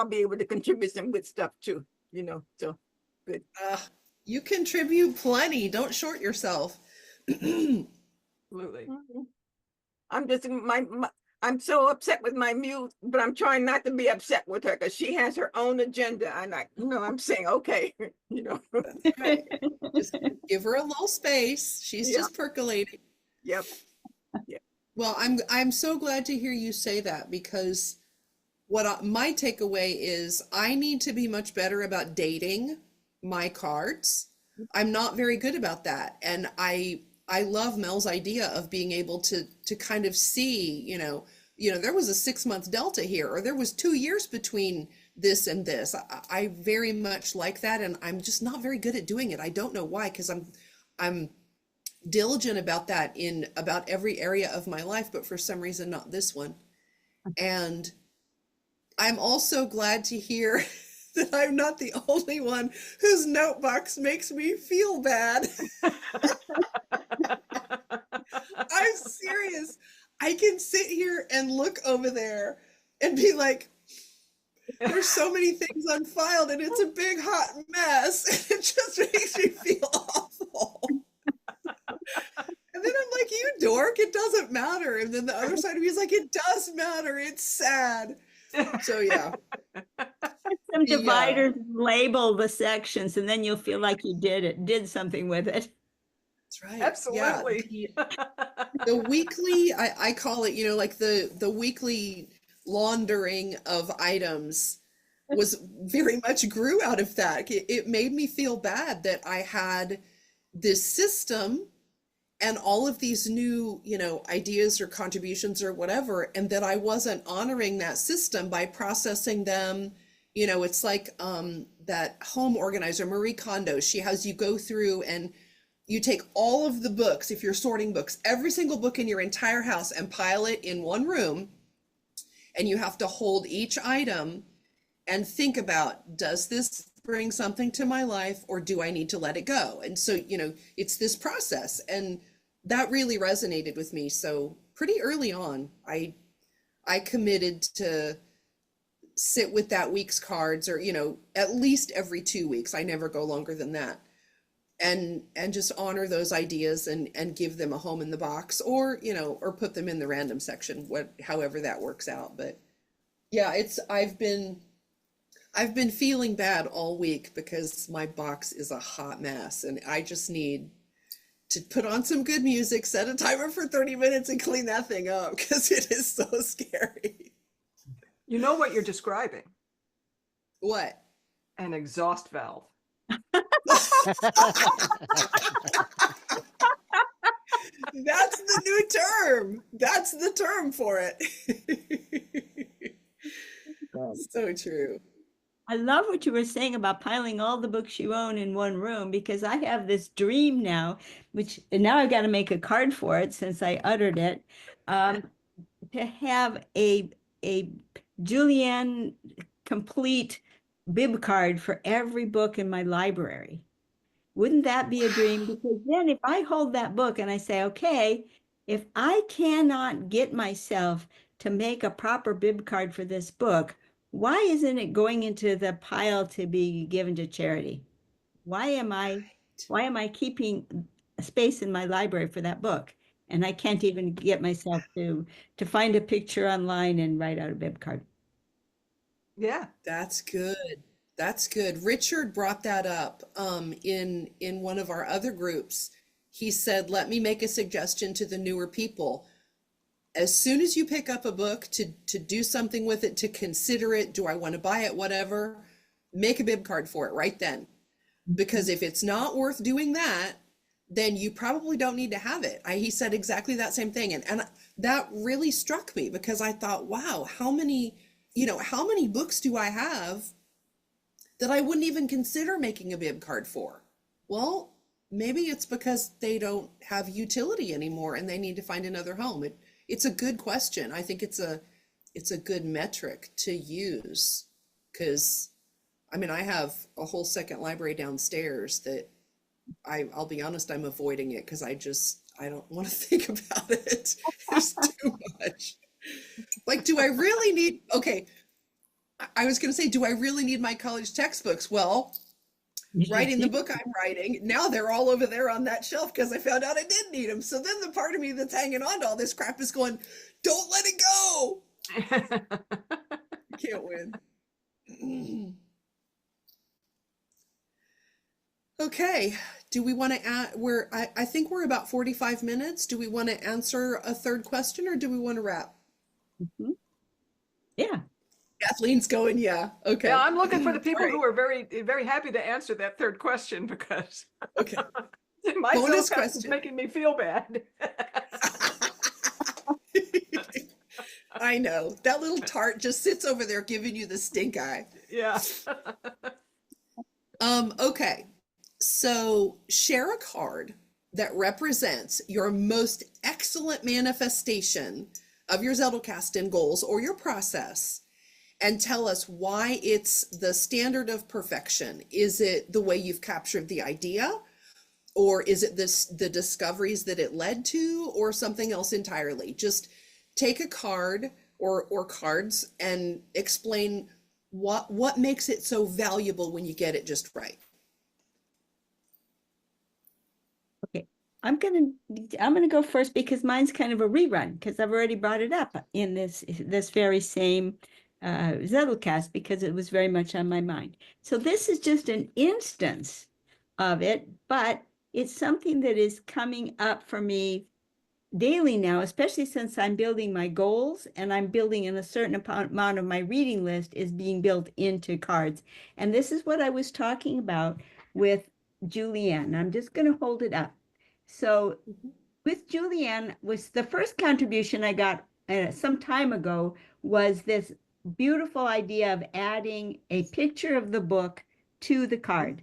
be able to contribute some good stuff too, so good. You contribute plenty. Don't short yourself. Absolutely. I'm just I'm so upset with my mute, but I'm trying not to be upset with her, because she has her own agenda, and I'm saying, okay, That's right. Just give her a little space. She's just percolating. Yep. Well, I'm so glad to hear you say that, because my takeaway is I need to be much better about dating my cards. I'm not very good about that. And I love Mel's idea of being able to kind of see, there was a 6-month delta here, or there was 2 years between this and this. I very much like that, and I'm just not very good at doing it. I don't know why, because I'm diligent about that in about every area of my life, but for some reason not this one. And I'm also glad to hear that I'm not the only one whose notebox makes me feel bad. I'm serious. I can sit here and look over there and be like, there's so many things unfiled and it's a big hot mess. And it just makes me feel awful. And then I'm like, you dork, it doesn't matter. And then the other side of me is like, it does matter. It's sad. So yeah. Some dividers label the sections, and then you'll feel like you did something with it. That's right. Absolutely. Yeah. The weekly, I call it, like the weekly laundering of items was very much grew out of that. It made me feel bad that I had this system and all of these new, ideas or contributions or whatever, and that I wasn't honoring that system by processing them. It's like that home organizer, Marie Kondo, she has you go through and you take all of the books, if you're sorting books, every single book in your entire house and pile it in one room. And you have to hold each item and think about, does this bring something to my life or do I need to let it go? And so, it's this process, and that really resonated with me. So pretty early on, I committed to sit with that week's cards, or, at least every 2 weeks. I never go longer than that. And just honor those ideas and give them a home in the box, or, or put them in the random section, however that works out. But yeah, I've been feeling bad all week because my box is a hot mess, and I just need to put on some good music, set a timer for 30 minutes and clean that thing up, because it is so scary. You know what you're describing? What? An exhaust valve. That's the new term. That's the term for it. So true. I love what you were saying about piling all the books you own in one room, because I have this dream now, and now I've got to make a card for it since I uttered it, to have a Julianne complete bib card for every book in my library. Wouldn't that be a dream? Because then if I hold that book and I say, okay, if I cannot get myself to make a proper bib card for this book, why isn't it going into the pile to be given to charity? Why am I keeping a space in my library for that book? And I can't even get myself to find a picture online and write out a bib card. Yeah. That's good. That's good. Richard brought that up in one of our other groups. He said, let me make a suggestion to the newer people. As soon as you pick up a book to do something with it, to consider it, do I want to buy it, whatever, make a bib card for it right then. Because if it's not worth doing that, then you probably don't need to have it. He said exactly that same thing. And that really struck me, because I thought, wow, how many books do I have that I wouldn't even consider making a bib card for? Well, maybe it's because they don't have utility anymore and they need to find another home. It's a good question. I think it's a good metric to use, because I have a whole second library downstairs that I'll be honest, I'm avoiding it because I don't want to think about it. There's too much. Like, do I really need, okay, I was going to say, do I really need my college textbooks? Well, writing the book I'm writing, now they're all over there on that shelf because I found out I did need them. So then the part of me that's hanging on to all this crap is going, don't let it go. You can't win. Okay, do we want to add, I think we're about 45 minutes. Do we want to answer a third question, or do we want to wrap? Yeah. Kathleen's going, yeah. Okay. Yeah, I'm looking for the All people right. who are very, very happy to answer that third question because Okay. my Bonus Zettelkasten is question. making me feel bad. I know. That little tart just sits over there giving you the stink eye. Yeah. Okay. So share a card that represents your most excellent manifestation of your Zettelkasten goals or your process and tell us why it's the standard of perfection. Is it the way you've captured the idea? Or is it the discoveries that it led to, or something else entirely? Just take a card or cards and explain what makes it so valuable when you get it just right. Okay, I'm gonna go first because mine's kind of a rerun because I've already brought it up in this very same Zettelcast because it was very much on my mind. So this is just an instance of it, but it's something that is coming up for me daily now, especially since I'm building my goals and I'm building in a certain amount of my reading list is being built into cards. And this is what I was talking about with Julianne. I'm just going to hold it up. So with Julianne was the first contribution I got some time ago was this beautiful idea of adding a picture of the book to the card.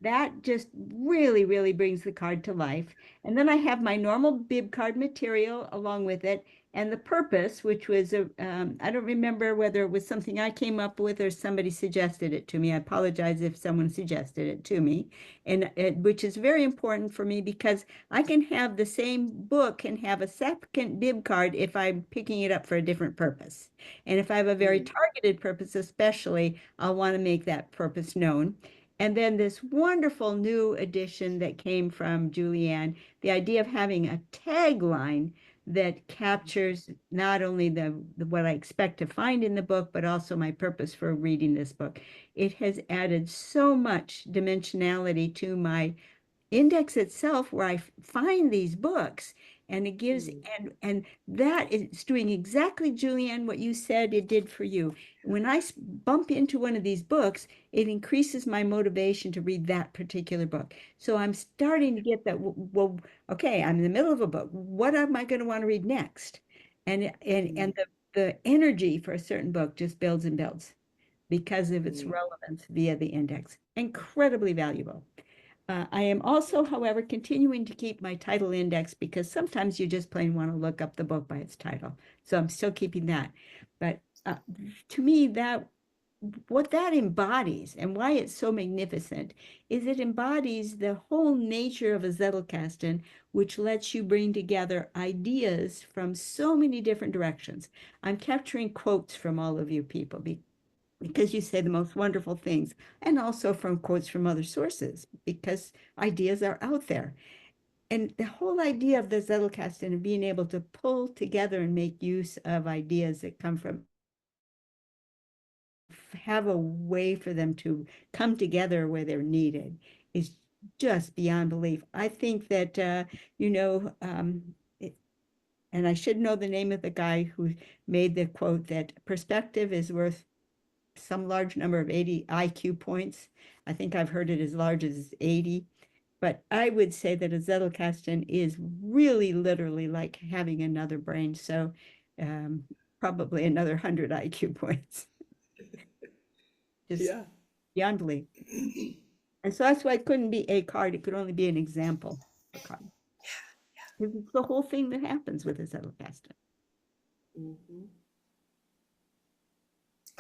That just really, really brings the card to life. And then I have my normal bib card material along with it and the purpose, which was I don't remember whether it was something I came up with or somebody suggested it to me. I apologize if someone suggested it to me, and which is very important for me because I can have the same book and have a second bib card if I'm picking it up for a different purpose. And if I have a very targeted purpose, especially, I'll want to make that purpose known. And then this wonderful new addition that came from Julianne, the idea of having a tagline that captures not only what I expect to find in the book, but also my purpose for reading this book. It has added so much dimensionality to my index itself where I find these books and it gives and that is doing exactly, Julianne, what you said it did for you. When I bump into one of these books, it increases my motivation to read that particular book. So I'm starting to get that, well, okay, I'm in the middle of a book. What am I going to want to read next? And the energy for a certain book just builds and builds because of its relevance via the index. Incredibly valuable. I am also, however, continuing to keep my title index because sometimes you just plain want to look up the book by its title. So I'm still keeping that. But to me, what that embodies and why it's so magnificent is it embodies the whole nature of a Zettelkasten, which lets you bring together ideas from so many different directions. I'm capturing quotes from all of you people because you say the most wonderful things, and also from quotes from other sources, because ideas are out there. And the whole idea of the Zettelkasten and being able to pull together and make use of ideas that come from, have a way for them to come together where they're needed is just beyond belief. I think that, and I should know the name of the guy who made the quote that perspective is worth some large number of 80 IQ points. I think I've heard it as large as 80. But I would say that a Zettelkasten is really literally like having another brain. So probably another 100 IQ points. Just Yeah. beyond belief. And so that's why it couldn't be a card. It could only be an example of a card. It's the whole thing that happens with a Zettelkasten.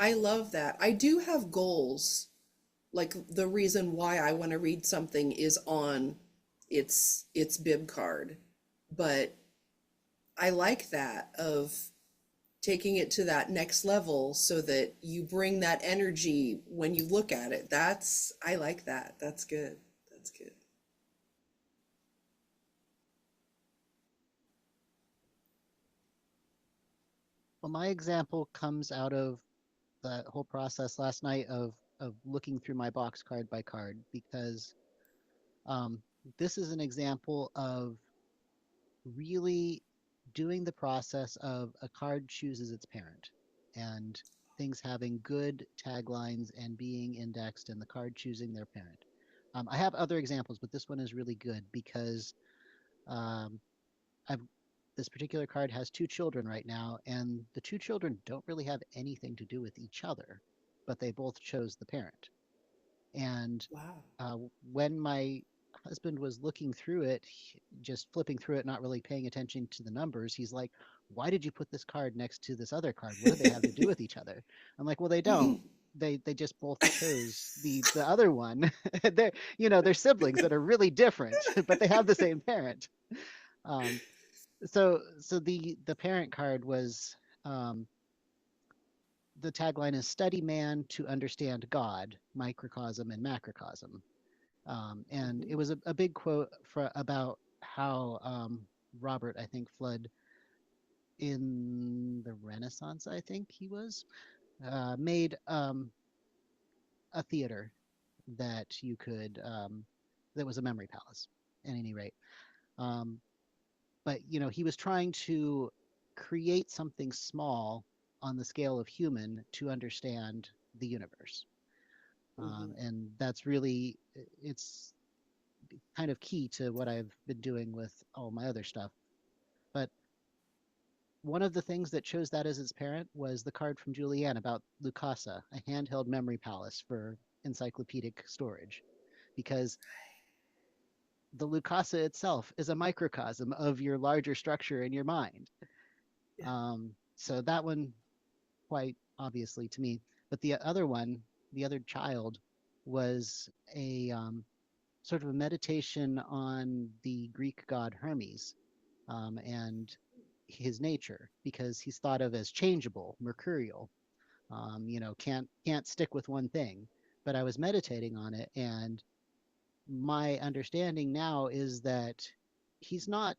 I love that. I do have goals. Like the reason why I want to read something is on its bib card. But I like that of taking it to that next level so that you bring that energy when you look at it. I like that. That's good. That's good. Well, my example comes out of the whole process last night of looking through my box card by card because um, this is an example of really doing the process of a card chooses its parent. And things having good taglines and being indexed and the card choosing their parent. I have other examples, but this one is really good because um, I've this particular card has two children right now, and the two children don't really have anything to do with each other, but they both chose the parent. And Wow. when my husband was looking through it, just flipping through it, not really paying attention to the numbers, he's like, "Why did you put this card next to this other card? What do they have to do with each other?" I'm like, "Well, they don't. They just both chose the other one. They're they're siblings that are really different, but they have the same parent." Um, so the parent card was the tagline is "Study man to understand God, microcosm and macrocosm." And it was a big quote about how Robert, I think, Flood in the Renaissance, I think he was, made a theater that you could, that was a memory palace at any rate. Um, but, he was trying to create something small on the scale of human to understand the universe. And that's really, it's kind of key to what I've been doing with all my other stuff. But one of the things that chose that as its parent was the card from Julianne about Lucasa, a handheld memory palace for encyclopedic storage, because the Lucasa itself is a microcosm of your larger structure in your mind. So that one, quite obviously to me. But the other one, the other child, was a sort of a meditation on the Greek god Hermes and his nature, because he's thought of as changeable, mercurial. Can't stick with one thing. But I was meditating on it, and my understanding now is that he's not,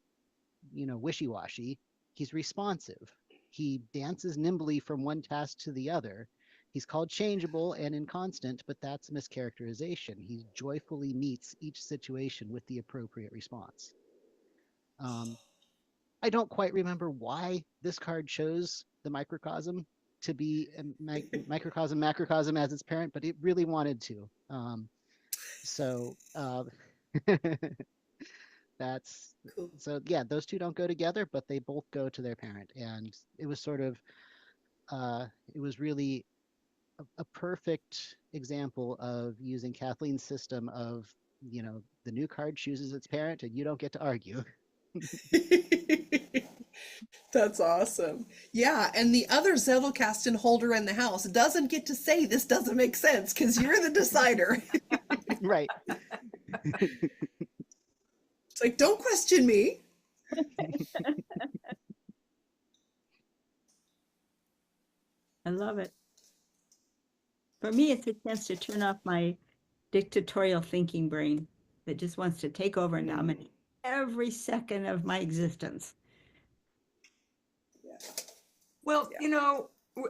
wishy-washy. He's responsive. He dances nimbly from one task to the other. He's called changeable and inconstant, but that's a mischaracterization. He joyfully meets each situation with the appropriate response. I don't quite remember why this card chose the microcosm to be a microcosm, macrocosm as its parent, but it really wanted to. So that's Cool. so yeah, those two don't go together, but they both go to their parent, and it was sort of it was really a perfect example of using Kathleen's system of the new card chooses its parent, and you don't get to argue. That's awesome. Yeah, and the other Zettelkasten holder in the house doesn't get to say this doesn't make sense because you're the decider. Right. It's like, don't question me. I love it. For me, it's a chance to turn off my dictatorial thinking brain that just wants to take over and dominate every second of my existence. Well,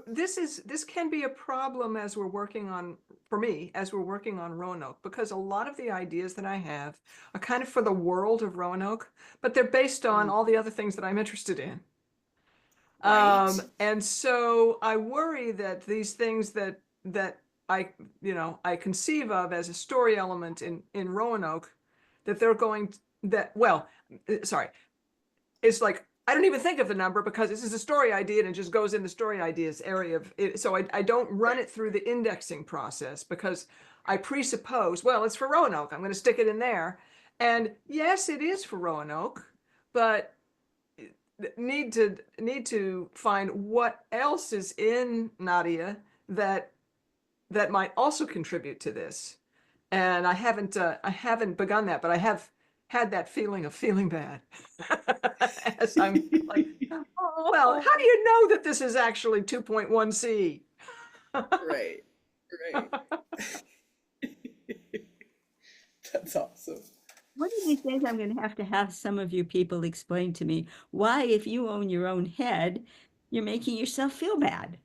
this can be a problem as we're working on, for me, as we're working on Roanoke, because a lot of the ideas that I have are kind of for the world of Roanoke, but they're based on all the other things that I'm interested in. Right. And so I worry that these things that I conceive of as a story element in Roanoke, that they're going sorry, it's like I don't even think of the number because this is a story idea and it just goes in the story ideas area of it. So I don't run it through the indexing process because I presuppose, well, it's for Roanoke. I'm going to stick it in there. And yes, it is for Roanoke, but need to find what else is in Nadia that might also contribute to this. And I haven't begun that, but I have had that feeling of feeling bad as I'm like, oh, well, how do you know that this is actually 2.1C? Right. Right. That's awesome. One of these days, I'm going to have some of you people explain to me why, if you own your own head, you're making yourself feel bad.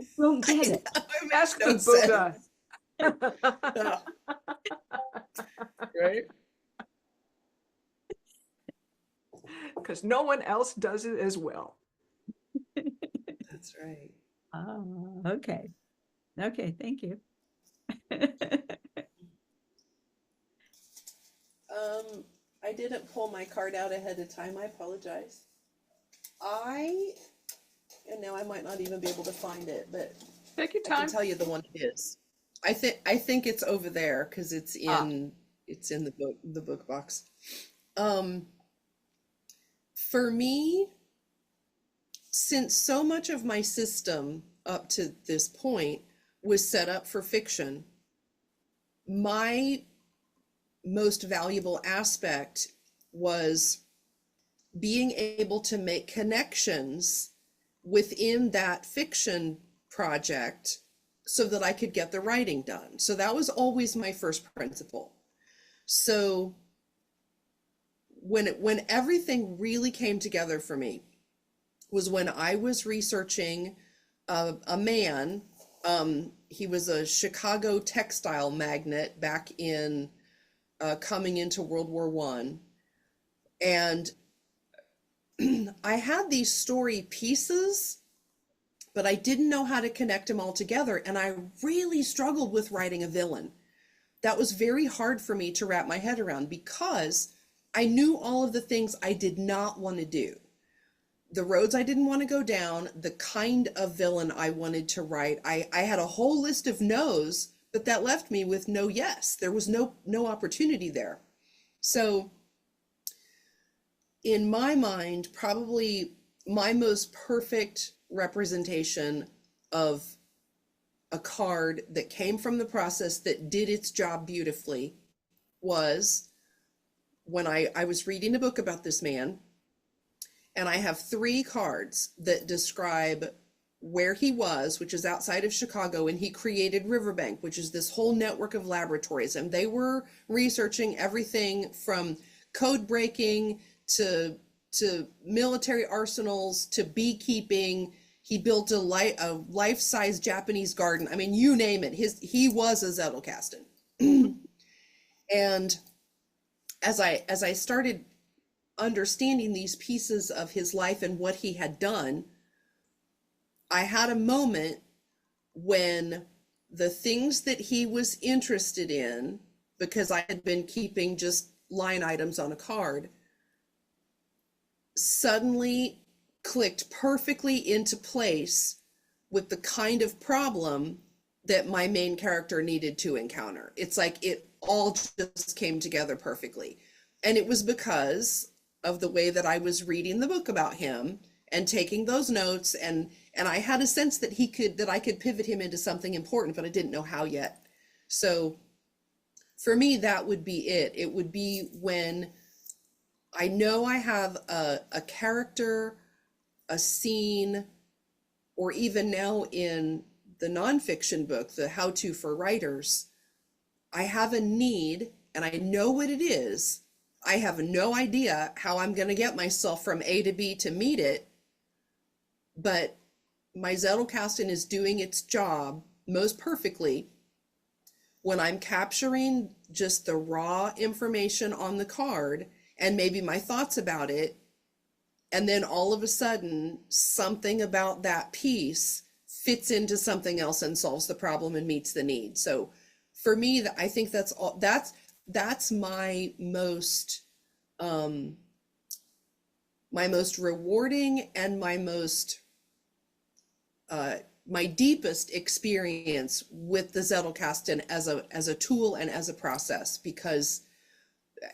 I don't get it. It Ask makes the no Buddha. Right? Because no one else does it as well. That's right. Oh, okay. Okay, thank you. I didn't pull my card out ahead of time. I apologize. And now I might not even be able to find it, but Take your I can time. tell you the one it is. I think it's over there because it's in the book box. For me, since so much of my system up to this point was set up for fiction, my most valuable aspect was being able to make connections within that fiction project so that I could get the writing done. So that was always my first principle. So when everything really came together for me was when I was researching a man. He was a Chicago textile magnate back in coming into World War I. And I had these story pieces, but I didn't know how to connect them all together. And I really struggled with writing a villain. That was very hard for me to wrap my head around because I knew all of the things I did not want to do. The roads I didn't want to go down, the kind of villain I wanted to write. I had a whole list of no's, but that left me with no yes. There was no opportunity there. So in my mind, probably my most perfect representation of a card that came from the process that did its job beautifully was when I was reading a book about this man, and I have 3 cards that describe where he was, which is outside of Chicago, and he created Riverbank, which is this whole network of laboratories, and they were researching everything from code breaking to military arsenals to beekeeping. He built a life-size Japanese garden. I mean, you name it. He was a Zettelkasten. And as I started understanding these pieces of his life and what he had done, I had a moment when the things that he was interested in, because I had been keeping just line items on a card, suddenly clicked perfectly into place with the kind of problem that my main character needed to encounter. It's like it all just came together perfectly. And it was because of the way that I was reading the book about him and taking those notes, and I had a sense that I could pivot him into something important, but I didn't know how yet. So for me, that would be it. It would be when I know I have a character, a scene, or even now in the nonfiction book, the how-to for writers, I have a need and I know what it is. I have no idea how I'm going to get myself from A to B to meet it, but my Zettelkasten is doing its job most perfectly when I'm capturing just the raw information on the card and maybe my thoughts about it, and then all of a sudden something about that piece fits into something else and solves the problem and meets the need. So for me, I think that's my most rewarding and my deepest experience with the Zettelkasten as a tool and as a process, because,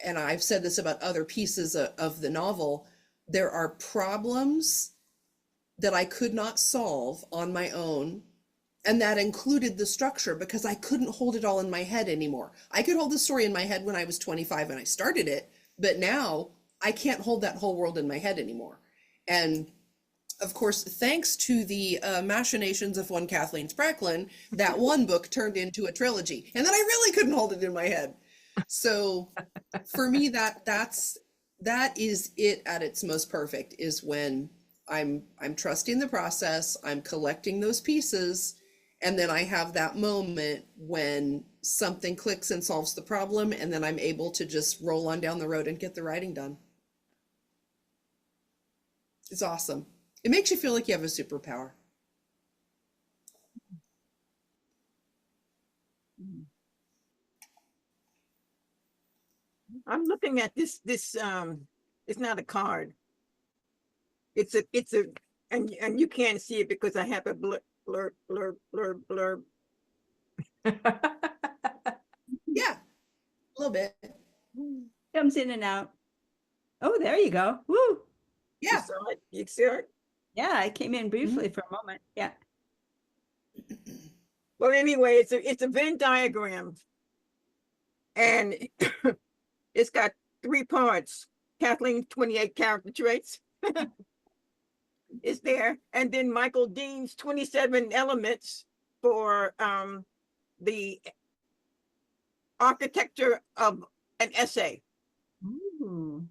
and I've said this about other pieces of the novel, there are problems that I could not solve on my own. And that included the structure, because I couldn't hold it all in my head anymore. I could hold the story in my head when I was 25 and I started it, but now I can't hold that whole world in my head anymore. And of course, thanks to the machinations of one Kathleen Spraklin, that one book turned into a trilogy, and then I really couldn't hold it in my head. So for me, that is it at its most perfect, is when I'm trusting the process, I'm collecting those pieces, and then I have that moment when something clicks and solves the problem, and then I'm able to just roll on down the road and get the writing done. It's awesome. It makes you feel like you have a superpower. I'm looking at this, it's not a card. It's a, and you can't see it because I have a blur. Yeah, a little bit. Comes in and out. Oh, there you go. Woo. You Yeah. saw it? You saw it? Yeah, I came in briefly for a moment. Yeah. Well, anyway, it's a Venn diagram. And it's got 3 parts. Kathleen's 28 character traits is there. And then Michael Dean's 27 elements for the architecture of an essay. Ooh.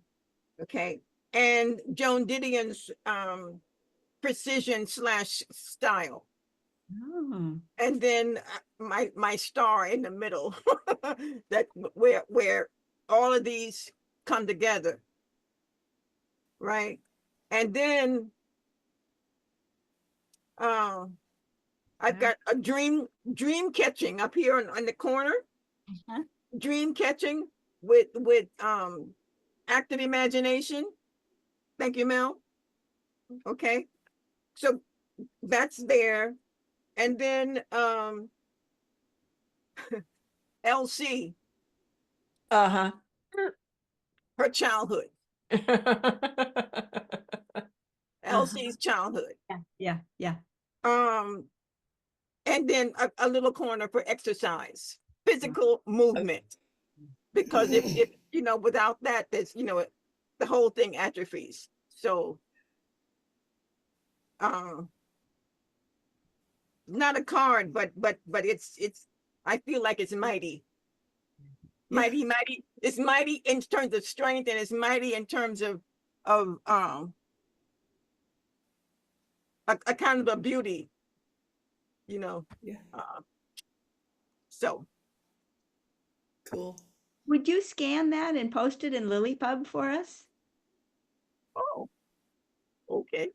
Okay. And Joan Didion's precision / style. Oh. And then my star in the middle that where all of these come together, right? And then I've got a dream catching up here on the corner. Uh-huh. Dream catching with active imagination. Thank you, Mel. Okay, so that's there. And then LC, Uh-huh. her childhood, LC's childhood. Yeah. And then a little corner for exercise, physical movement. Because if without that, there's the whole thing atrophies. So not a card, but it's I feel like it's mighty. Mighty. It's mighty in terms of strength, and it's mighty in terms of a kind of a beauty, Yeah. So Cool. Would you scan that and post it in LilyPub for us? okay.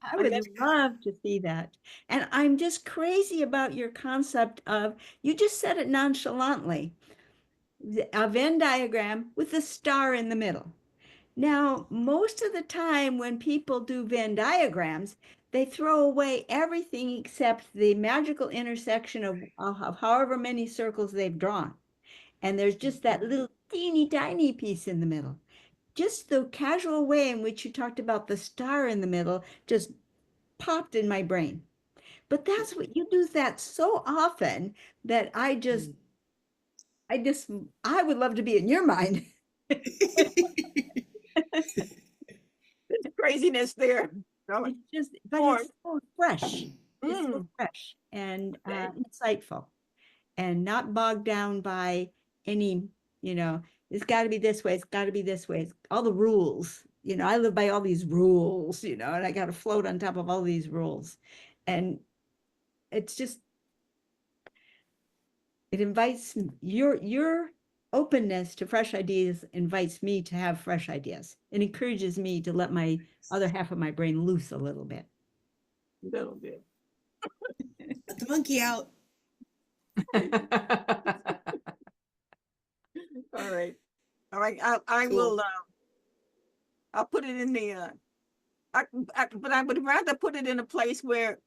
I would love to see that. And I'm just crazy about your concept of, you just said it nonchalantly, a Venn diagram with a star in the middle. Now, most of the time when people do Venn diagrams, they throw away everything except the magical intersection of however many circles they've drawn. And there's just that little teeny tiny piece in the middle. Just the casual way in which you talked about the star in the middle just popped in my brain. But that's what you do that so often that I would love to be in your mind. There's craziness there. But it's so fresh. It's so fresh and insightful and not bogged down by any, it's got to be this way. It's got to be this way. It's all the rules. I live by all these rules, and I got to float on top of all these rules. And it's just, it invites your openness to fresh ideas invites me to have fresh ideas. It encourages me to let my other half of my brain loose a little bit. Little bit. Let the monkey out. All right. I Cool. will. I'll put it in the. But I would rather put it in a place where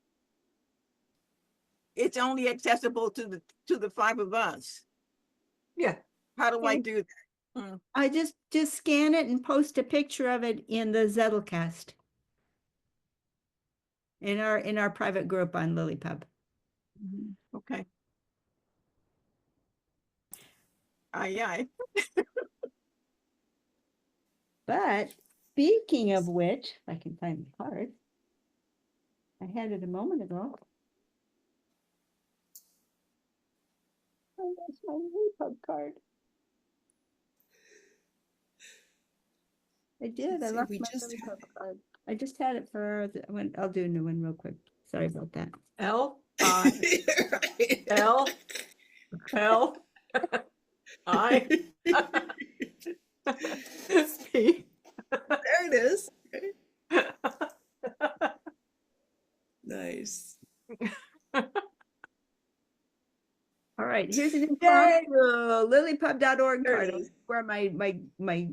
it's only accessible to the 5 of us. Yeah. How do I do that? I just scan it and post a picture of it in the Zettelcast in our private group on LilyPub. Okay. Aye. But speaking of which, if I can find the card, I had it a moment ago. Oh, that's my LilyPub card. I did. I See, lost we my just LilyPub card. I just had it for I'll do a new one real quick. Sorry about that. L Right. L L I P. There it is. Nice. All right, here's an Yay! lilypub.org There card. it is. where my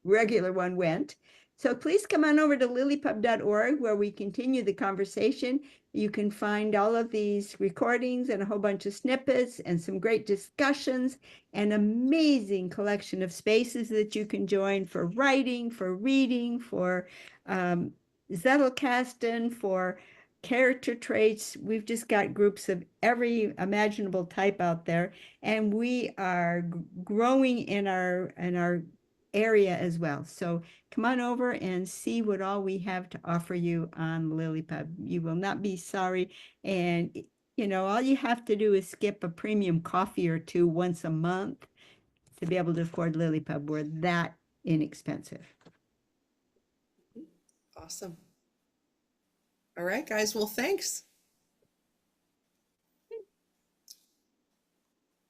regular one went. So please come on over to lilypub.org where we continue the conversation. You can find all of these recordings and a whole bunch of snippets and some great discussions, an amazing collection of spaces that you can join for writing, for reading, for Zettelkasten, for character traits. We've just got groups of every imaginable type out there, and we are growing in our area as well. So come on over and see what all we have to offer you on LilyPub. You will not be sorry. And you know, all you have to do is skip a premium coffee or two once a month to be able to afford LilyPub. We're that inexpensive. Awesome. All right, guys. Well, thanks.